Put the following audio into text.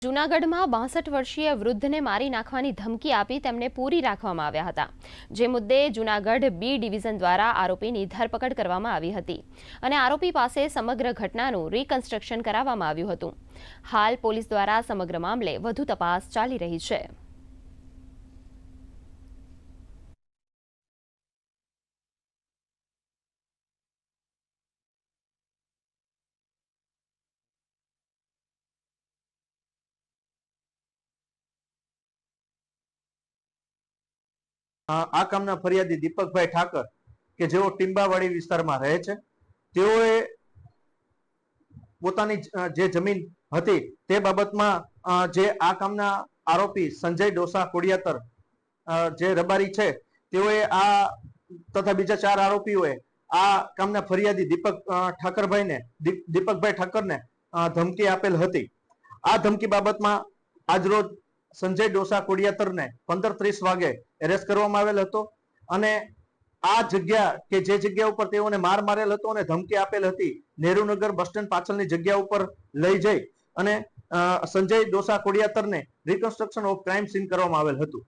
જૂનાગઢમાં 62 વર્ષીય વૃદ્ધને મારી નાખવાની ધમકી આપી તેમને પૂરી રાખવામાં આવ્યા હતા, જે મુદ્દે જૂનાગઢ બી ડિવિઝન દ્વારા આરોપીની ધરપકડ કરવામાં આવી હતી અને આરોપી પાસે સમગ્ર ઘટનાનું રિકન્સ્ટ્રક્શન કરાવવામાં આવ્યું હતું. હાલ પોલીસ દ્વારા સમગ્ર મામલે વધુ તપાસ ચાલી રહી છે. આ કામના ફરિયાદી દીપકભાઈ ઠાકર કે જેઓ ટીંબાવાડી વિસ્તારમાં રહે છે, તેઓએ પોતાની જે જમીન હતી તે બાબતમાં જે આ કામના આરોપી સંજય ડોસા કોડિયાતર જે રબારી છે, તેઓએ આ તથા બીજા 4 આરોપીઓએ આ કામના ફરિયાદી દીપકભાઈ ઠાકરને ધમકી આપેલ હતી. આ ધમકી બાબતમાં આજરોજ સંજય ડોસા કોડિયાતરને 15:30 વાગે એરેસ્ટ કરવામાં આવેલ હતો અને આ જગ્યા કે જે જગ્યા ઉપર તેઓને માર મારેલ હતો અને ધમકી આપેલ હતી, નેહરુનગર બસ સ્ટેન્ડ પાછળની જગ્યા ઉપર લઈ જઈ અને સંજય ડોસા કોડિયાતરને રિકન્સ્ટ્રક્શન ઓફ ક્રાઇમ સીન કરવામાં આવેલ હતું.